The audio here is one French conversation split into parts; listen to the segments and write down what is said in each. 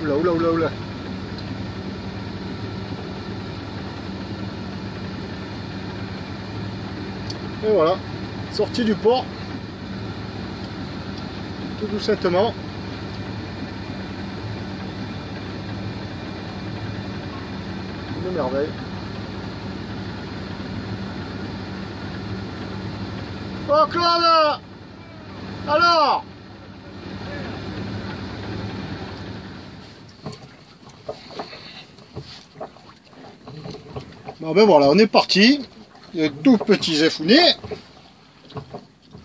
Oula, oula, oula, oula. Et voilà, sortie du port. Tout doucettement. Une merveille. Oh Claude! Alors? Bon ben voilà, on est parti. Les tout petits zéfounés.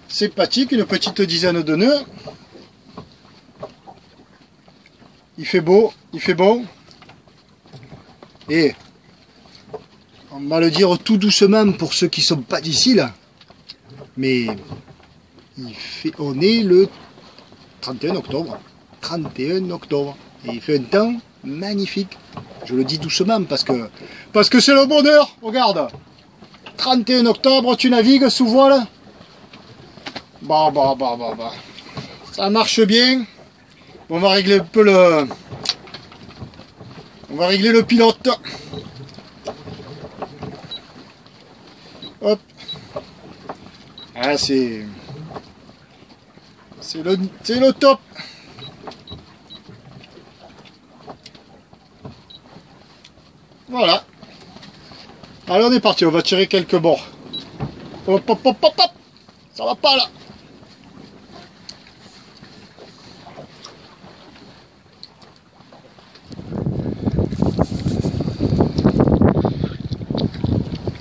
Sympathique, une petite dizaine de nœuds. Il fait beau, il fait bon. Et on va le dire tout doucement pour ceux qui ne sont pas d'ici là. Mais on est le 31 octobre. 31 octobre. Et il fait un temps magnifique. Je le dis doucement parce que c'est le bonheur. Regarde. 31 octobre, tu navigues sous voile. Bah. Ça marche bien. On va régler un peu le... On va régler le pilote. Hop. Ah, c'est le top. Voilà. Allez, on est parti, on va tirer quelques bords. Hop, hop, hop, hop, hop. Ça va pas là.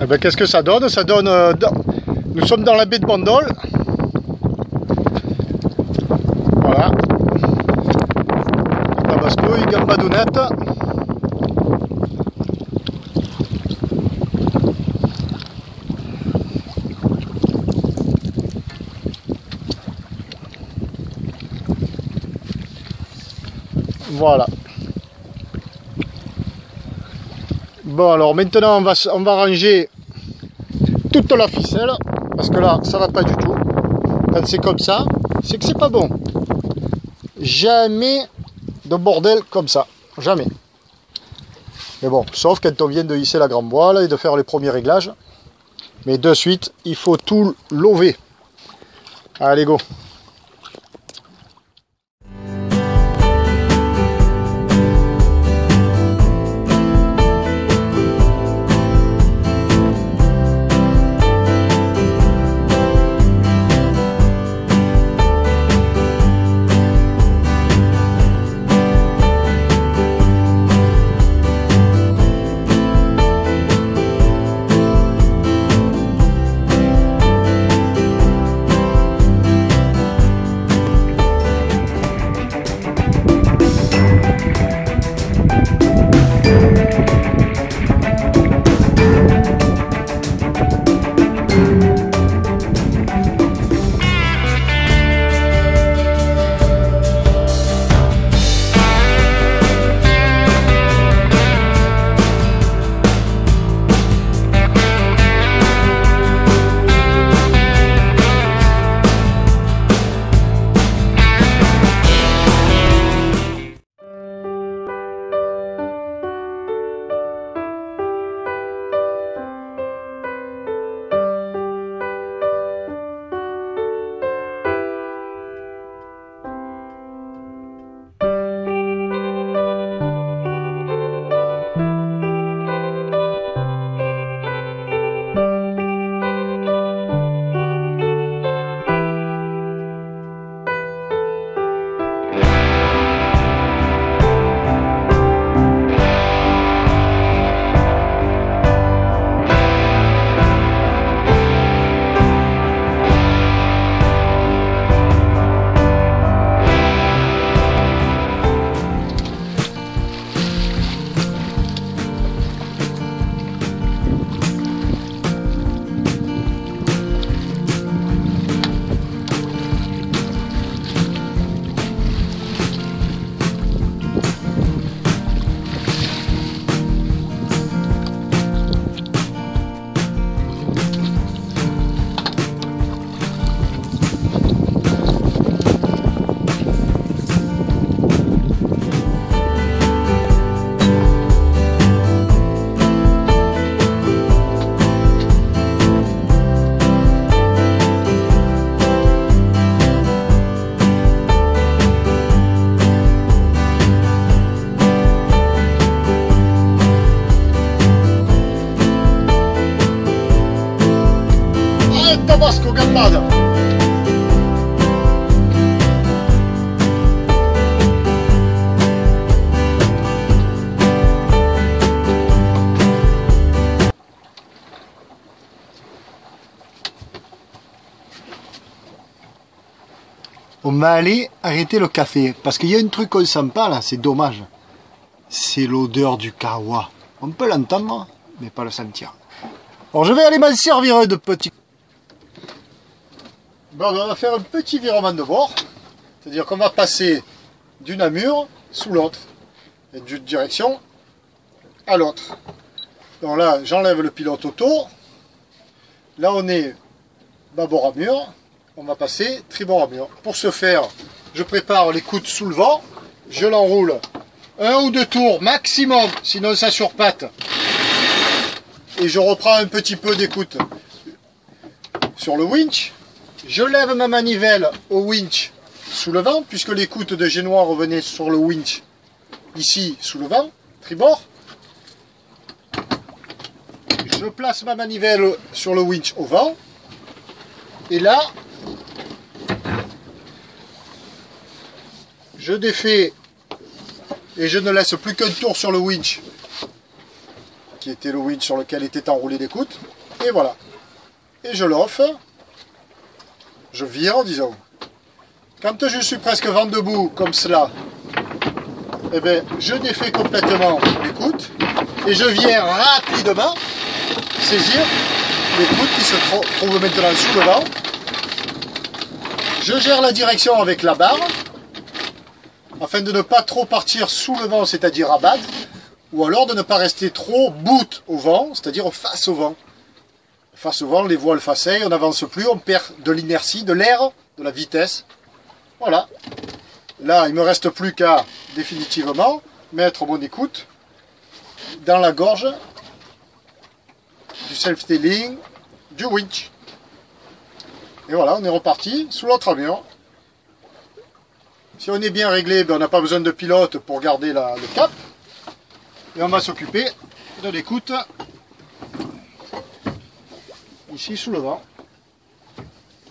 Eh ben, qu'est-ce que ça donne? Ça donne... nous sommes dans la baie de Bandol. Voilà. Tabasco, Gambadunette. Voilà. Bon, alors maintenant on va ranger toute la ficelle, parce que là ça va pas du tout. Quand c'est comme ça, c'est que c'est pas bon. Jamais de bordel comme ça, jamais. Mais bon, sauf quand on vient de hisser la grande voile et de faire les premiers réglages. Mais de suite, il faut tout lever. Allez, go. aux gambades. On va aller arrêter le café, parce qu'il y a un truc qu'on sent pas là, c'est dommage. C'est l'odeur du kawa. On peut l'entendre, mais pas le sentir. Alors je vais aller m'en servir de petit. Bon, on va faire un petit virement de bord. C'est-à-dire qu'on va passer d'une amure sous l'autre. Et d'une direction à l'autre. Donc là, j'enlève le pilote auto. Là, on est bâbord amure. On va passer tribord amure. Pour ce faire, je prépare l'écoute sous le vent. Je l'enroule 1 ou 2 tours maximum, sinon ça surpatte. Et je reprends un petit peu d'écoute sur le winch. Je lève ma manivelle au winch sous le vent, puisque l'écoute de Génois revenait sur le winch ici sous le vent, tribord. Je place ma manivelle sur le winch au vent. Et là, je défais et je ne laisse plus qu'un tour sur le winch, qui était le winch sur lequel était enroulé l'écoute. Et voilà. Et je l'offre. Je vire, disons. Quand je suis presque vent debout, comme cela, eh bien, je défais complètement l'écoute. Et je viens rapidement saisir l'écoute qui se trouve maintenant sous le vent. Je gère la direction avec la barre, afin de ne pas trop partir sous le vent, c'est-à-dire à battre, ou alors de ne pas rester trop bout au vent, c'est-à-dire face au vent. Face au vent, les voiles faceillent, on n'avance plus, on perd de l'inertie, de l'air, de la vitesse. Voilà. Là, il ne me reste plus qu'à, définitivement, mettre mon écoute dans la gorge du self-tailing, du winch. Et voilà, on est reparti sous l'autre amure. Si on est bien réglé, ben on n'a pas besoin de pilote pour garder le cap. Et on va s'occuper de l'écoute ici sous le vent.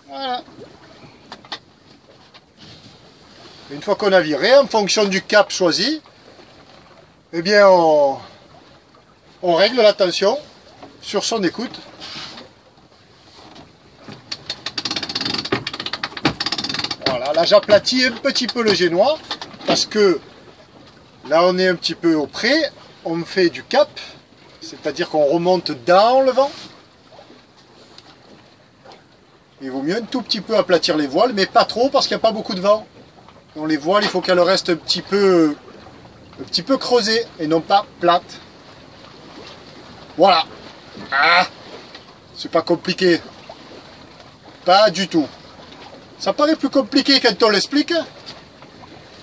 Voilà. Et une fois qu'on a viré, en fonction du cap choisi, eh bien on règle la tension sur son écoute. Voilà, là j'aplatis un petit peu le génois, parce que là on est un petit peu au près, on fait du cap, c'est-à-dire qu'on remonte dans le vent. Il vaut mieux un tout petit peu aplatir les voiles, mais pas trop parce qu'il n'y a pas beaucoup de vent. Donc les voiles, il faut qu'elles restent un petit peu creusées et non pas plates. Voilà. Ah, c'est pas compliqué. Pas du tout. Ça paraît plus compliqué quand on l'explique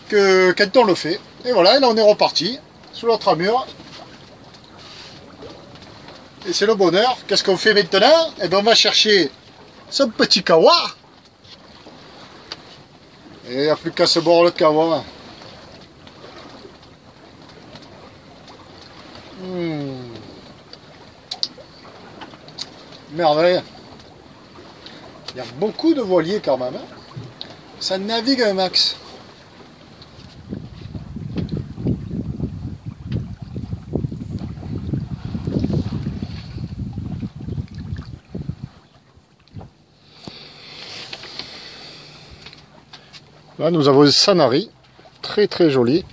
que quand on le fait. Et voilà, et là on est reparti sous l'autre amure. Et c'est le bonheur. Qu'est-ce qu'on fait maintenant? Eh bien on va chercher ce petit kawa. Et il n'y a plus qu'à se boire le kawa. Merveille. Il y a beaucoup de voiliers quand même. Hein. Ça navigue un max. Là, nous avons Sanary, très très joli.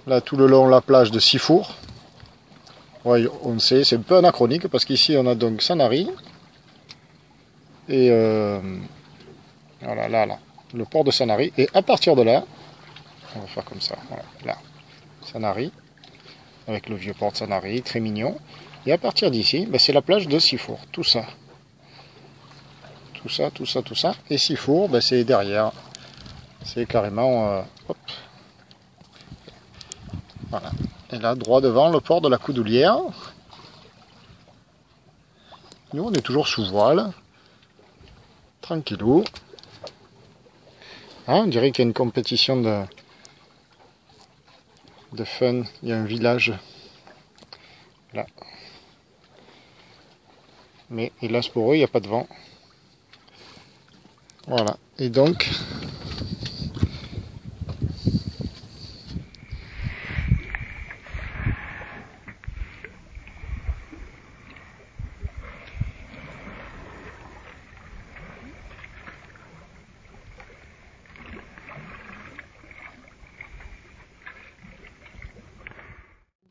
Là, tout le long, la plage de Sifour. Ouais, on sait, c'est un peu anachronique parce qu'ici, on a donc Sanary. Et voilà, là, le port de Sanary. Et à partir de là, on va faire comme ça, voilà, là, Sanary, avec le vieux port de Sanary, très mignon. Et à partir d'ici, ben, c'est la plage de Sifour, tout ça. Tout ça, tout ça, tout ça. Et Sifour, ben, c'est derrière. C'est carrément... hop. Voilà. Et là, droit devant, le port de la Coudoulière. Nous, on est toujours sous voile. Tranquillou. Ah, on dirait qu'il y a une compétition de fun. Il y a un village. Là. Mais hélas pour eux, il n'y a pas de vent. Voilà, et donc...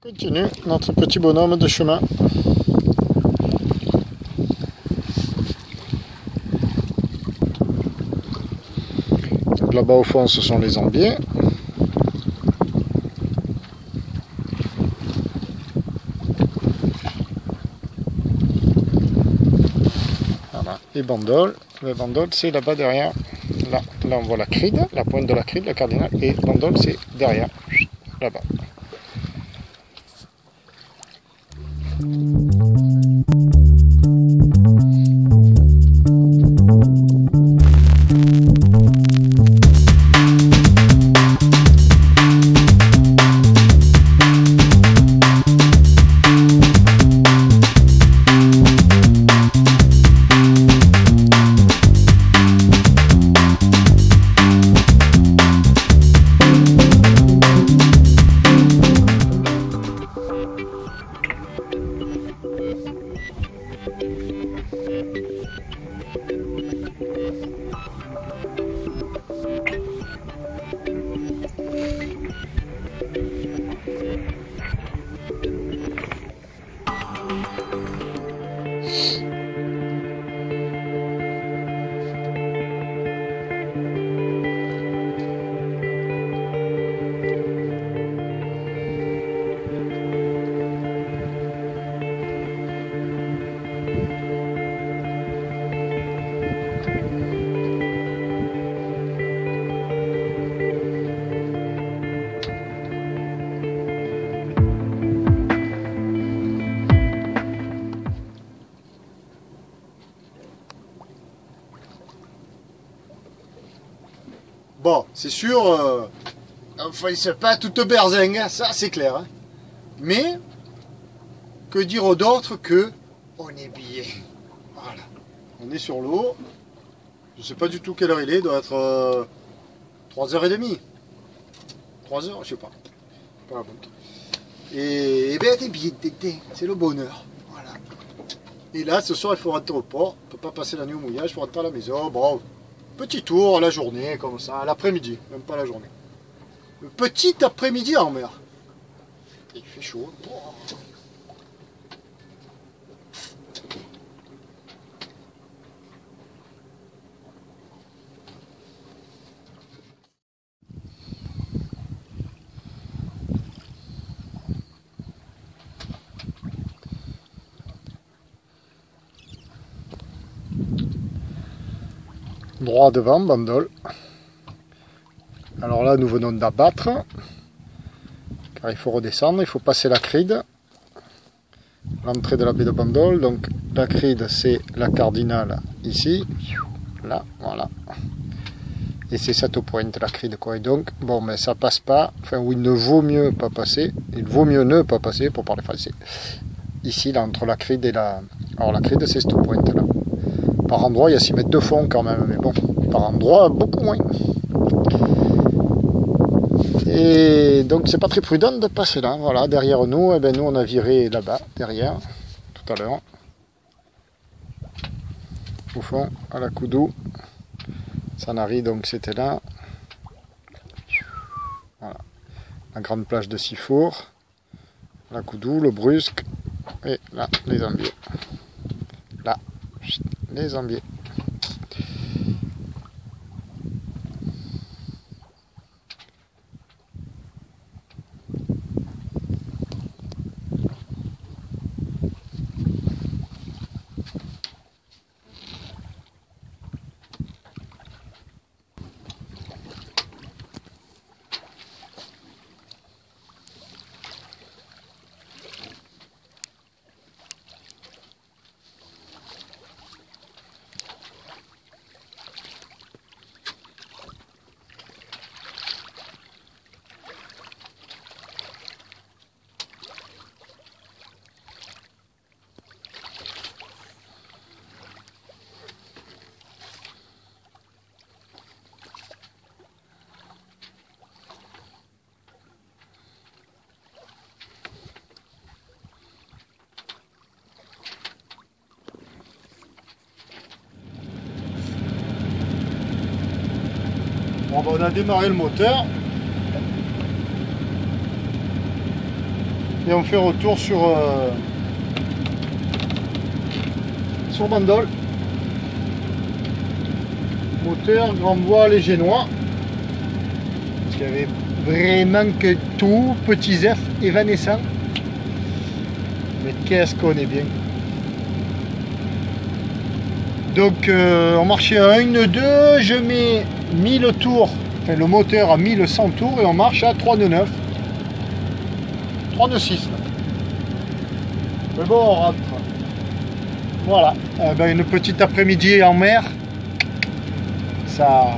On continue notre petit bonhomme de chemin. Là-bas au fond, ce sont les ambiers. Voilà, et Bandol. Le Bandol, c'est là-bas derrière. Là, on voit la cride, la pointe de la cride, la cardinale. Et Bandol, c'est derrière, là-bas. Bon, c'est sûr, enfin, c'est pas toute berzingue, hein, ça c'est clair. Hein. Mais, que dire d'autre que on est bien. Voilà. On est sur l'eau. Je sais pas du tout quelle heure il est, il doit être 3h30. 3h, je sais pas. Pas la montre. Et ben t'es bien, c'est le bonheur. Voilà. Et là, ce soir, il faut rentrer au port. On peut pas passer la nuit au mouillage, il faut rentrer à la maison. Bon. Petit tour, la journée, comme ça, l'après-midi, même pas la journée. Le petit après-midi en mer. Il fait chaud. Droit devant, Bandol. Alors là, nous venons d'abattre. Car il faut redescendre, il faut passer la cride. L'entrée de la baie de Bandol. Donc la cride, c'est la cardinale ici. Là, voilà. Et c'est cette pointe, la cride, quoi. Et donc, bon, mais ça passe pas. Enfin, oui, il ne vaut mieux pas passer. Il vaut mieux ne pas passer, pour parler français. Ici, là, entre la cride et la... Alors la cride, c'est cette pointe, là. Par endroit, il y a 6 mètres de fond quand même, mais bon, par endroit, beaucoup moins. Et donc, c'est pas très prudent de passer là. Voilà, derrière nous, eh ben, nous, on a viré là-bas, derrière, tout à l'heure. Au fond, à la Koudou. Sanary, donc, c'était là. Voilà. La grande plage de Sifour. La Koudou, le Brusque. Et là, les Ambiers. Là. Les Ambiers. Bon, ben, on a démarré le moteur. Et on fait retour sur bandole. Moteur, grande voile et génois. Parce qu'il y avait vraiment que tout petits F évanescents. Mais qu'est-ce qu'on est bien. Donc on marchait à 1, 2, je mets 1000 tours, enfin le moteur à 1100 tours et on marche à 3 de 9. 3 de 6. Mais bon, on rentre. Voilà, ben, une petite après-midi en mer, ça